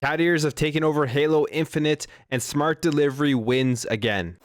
Cat ears have taken over Halo Infinite, and smart delivery wins again.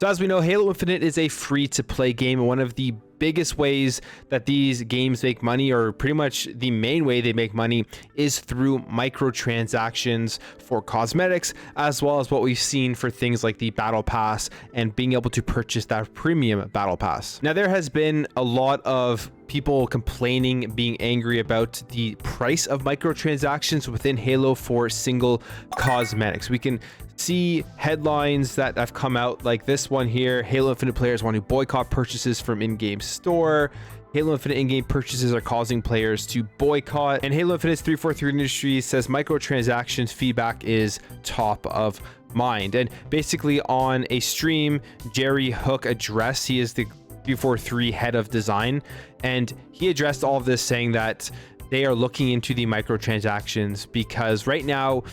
So as we know, Halo Infinite is a free-to-play game, and one of the biggest ways that these games make money, or pretty much the main way they make money, is through microtransactions for cosmetics, as well as what we've seen for things like the Battle Pass and being able to purchase that premium Battle Pass. Now, there has been a lot of people complaining, being angry about the price of microtransactions within Halo for single cosmetics. We can see headlines that have come out like this one here: Halo Infinite players want to boycott purchases from in-game store. Halo Infinite in-game purchases are causing players to boycott. And Halo Infinite's 343 Industries says microtransactions feedback is top of mind. And basically on a stream, Jerry Hook addressed, he is the 343 head of design, and he addressed all of this, saying that they are looking into the microtransactions because right now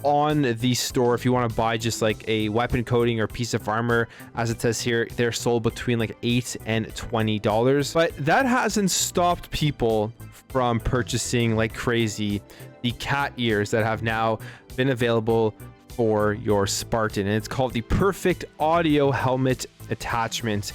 on the store, if you want to buy just like a weapon coating or piece of armor, as it says here, they're sold between like $8 and $20. But that hasn't stopped people from purchasing like crazy the cat ears that have now been available for your Spartan, and it's called the Perfect Audio Helmet Attachment.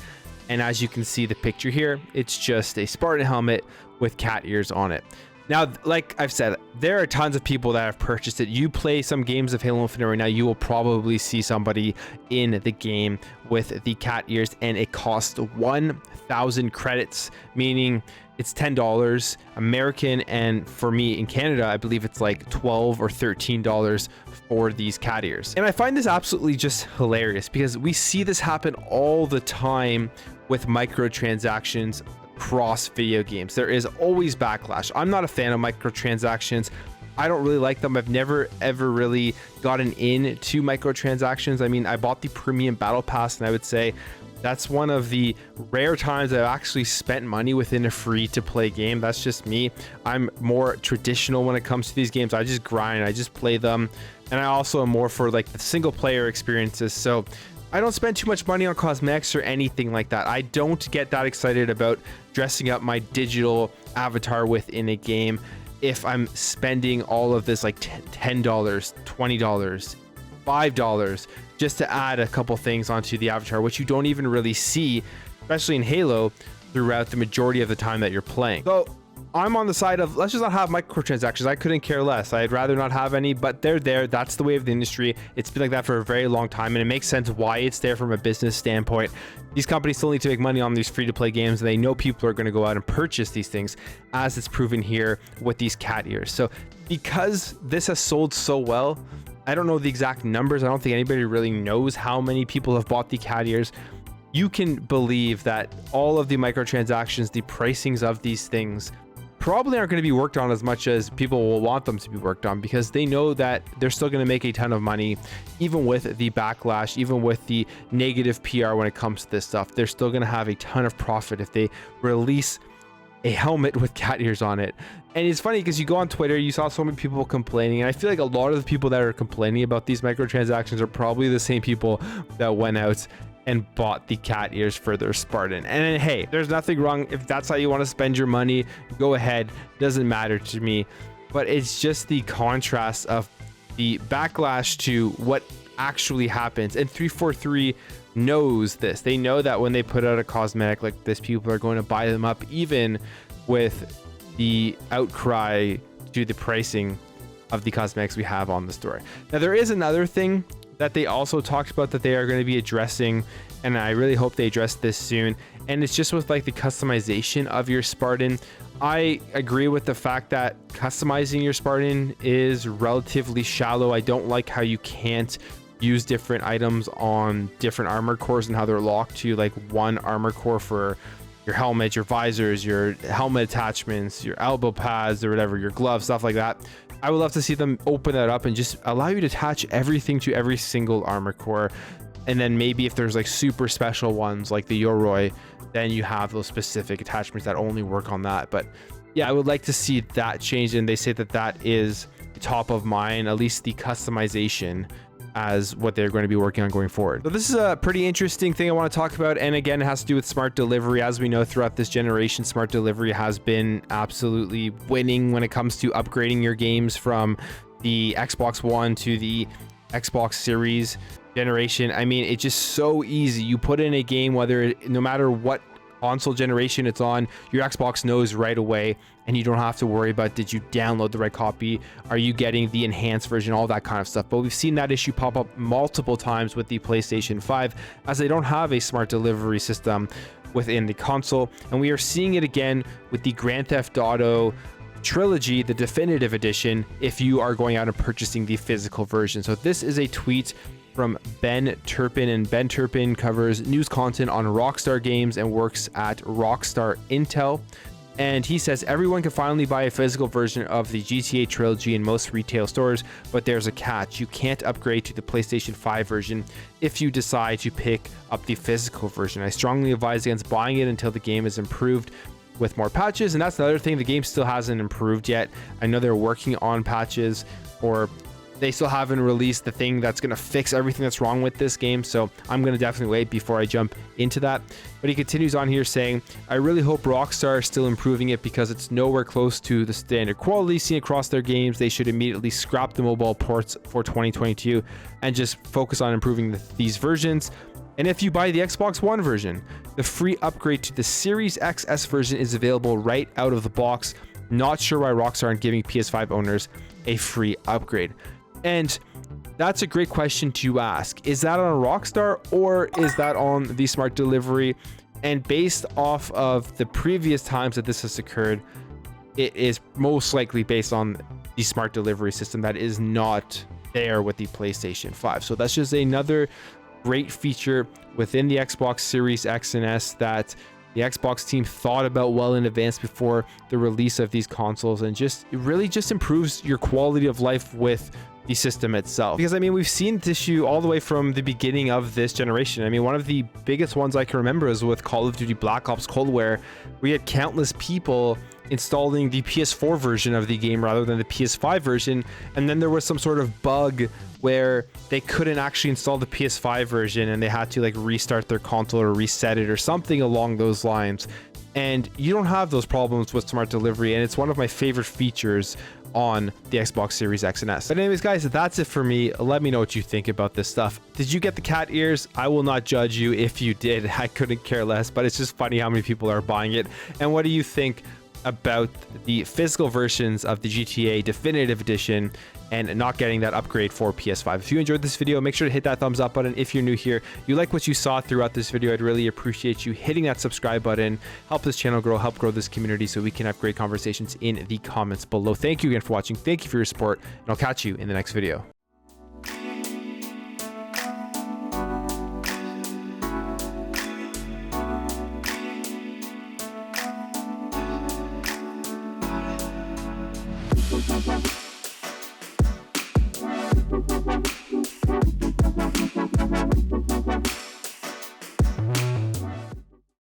And as you can see the picture here, it's just a Spartan helmet with cat ears on it. Now, like I've said, there are tons of people that have purchased it. You play some games of Halo Infinite right now, you will probably see somebody in the game with the cat ears, and it costs 1,000 credits, meaning it's $10 American, and for me in Canada, I believe it's like $12 or $13 for these cat ears. And I find this absolutely just hilarious because we see this happen all the time with microtransactions across video games. There is always backlash. I'm not a fan of microtransactions. I don't really like them. I've never ever really gotten into microtransactions. I mean, I bought the premium Battle Pass, and I would say that's one of the rare times I've actually spent money within a free-to-play game. That's just me. I'm more traditional when it comes to these games. I just grind, I just play them, and I also am more for like the single-player experiences. So I don't spend too much money on cosmetics or anything like that. I don't get that excited about dressing up my digital avatar within a game if I'm spending all of this like $10, $20, $5 just to add a couple things onto the avatar, which you don't even really see, especially in Halo, throughout the majority of the time that you're playing. So I'm on the side of, let's just not have microtransactions. I couldn't care less. I'd rather not have any, but they're there. That's the way of the industry. It's been like that for a very long time, and it makes sense why it's there from a business standpoint. These companies still need to make money on these free-to-play games, and they know people are going to go out and purchase these things, as it's proven here with these cat ears. So because this has sold so well, I don't know the exact numbers. I don't think anybody really knows how many people have bought the cat ears. You can believe that all of the microtransactions, the pricings of these things, probably aren't going to be worked on as much as people will want them to be worked on, because they know that they're still going to make a ton of money, even with the backlash, even with the negative PR when it comes to this stuff. They're still going to have a ton of profit if they release a helmet with cat ears on it. And it's funny because you go on Twitter, you saw so many people complaining, and I feel like a lot of the people that are complaining about these microtransactions are probably the same people that went out and bought the cat ears for their Spartan. And hey, there's nothing wrong if that's how you want to spend your money. Go ahead, doesn't matter to me. But it's just the contrast of the backlash to what actually happens. And 343 knows this. They know that when they put out a cosmetic like this, people are going to buy them up, even with the outcry to the pricing of the cosmetics we have on the store. Now, there is another thing that they also talked about that they are going to be addressing, and I really hope they address this soon, and it's just with like the customization of your Spartan. I agree with the fact that customizing your Spartan is relatively shallow. I don't like how you can't use different items on different armor cores and how they're locked to like one armor core for your helmet, your visors, your helmet attachments, your elbow pads or whatever, your gloves, stuff like that. I would love to see them open that up and just allow you to attach everything to every single armor core. And then maybe if there's like super special ones like the Yoroi, then you have those specific attachments that only work on that. But yeah, I would like to see that change. And they say that that is top of mind, at least the customization as what they're going to be working on going forward. So this is a pretty interesting thing I want to talk about, and again, it has to do with smart delivery. As we know, throughout this generation, smart delivery has been absolutely winning when it comes to upgrading your games from the Xbox One to the Xbox Series generation. I mean, it's just so easy. You put in a game, no matter what console generation it's on, your Xbox knows right away, and you don't have to worry about, did you download the right copy, are you getting the enhanced version, all that kind of stuff. But we've seen that issue pop up multiple times with the PlayStation 5, as they don't have a smart delivery system within the console, and we are seeing it again with the Grand Theft Auto Trilogy, the definitive edition, if you are going out and purchasing the physical version. So this is a tweet from Ben Turpin, and Ben Turpin covers news content on Rockstar Games and works at Rockstar Intel. And he says everyone can finally buy a physical version of the GTA trilogy in most retail stores, but there's a catch. You can't upgrade to the PlayStation 5 version if you decide to pick up the physical version. I strongly advise against buying it until the game is improved with more patches. And that's the other thing, the game still hasn't improved yet. I know they're working on patches, or they still haven't released the thing that's going to fix everything that's wrong with this game, so I'm going to definitely wait before I jump into that. But he continues on here saying, I really hope Rockstar is still improving it, because it's nowhere close to the standard quality seen across their games. They should immediately scrap the mobile ports for 2022 and just focus on improving these versions. And if you buy the Xbox One version, the free upgrade to the Series XS version is available right out of the box. Not sure why Rockstar aren't giving PS5 owners a free upgrade. And that's a great question to ask. Is that on Rockstar, or is that on the smart delivery? And based off of the previous times that this has occurred, it is most likely based on the smart delivery system that is not there with the PlayStation 5. So that's just another great feature within the Xbox Series X and S that the Xbox team thought about well in advance before the release of these consoles, and it really just improves your quality of life with the system itself. Because I mean, we've seen this issue all the way from the beginning of this generation. I mean, one of the biggest ones I can remember is with Call of Duty Black Ops Cold War. We had countless people installing the PS4 version of the game rather than the PS5 version, and then there was some sort of bug where they couldn't actually install the PS5 version, and they had to like restart their console or reset it or something along those lines. And you don't have those problems with smart delivery, and it's one of my favorite features on the Xbox Series X and S. But anyways, guys, that's it for me. Let me know what you think about this stuff. Did you get the cat ears? I will not judge you if you did. I couldn't care less, but it's just funny how many people are buying it. And what do you think about the physical versions of the GTA Definitive Edition and not getting that upgrade for PS5? If you enjoyed this video, make sure to hit that thumbs up button. If you're new here, you like what you saw throughout this video, I'd really appreciate you hitting that subscribe button. Help this channel grow, help grow this community so we can have great conversations in the comments below. Thank you again for watching. Thank you for your support, and I'll catch you in the next video. We'll be right back.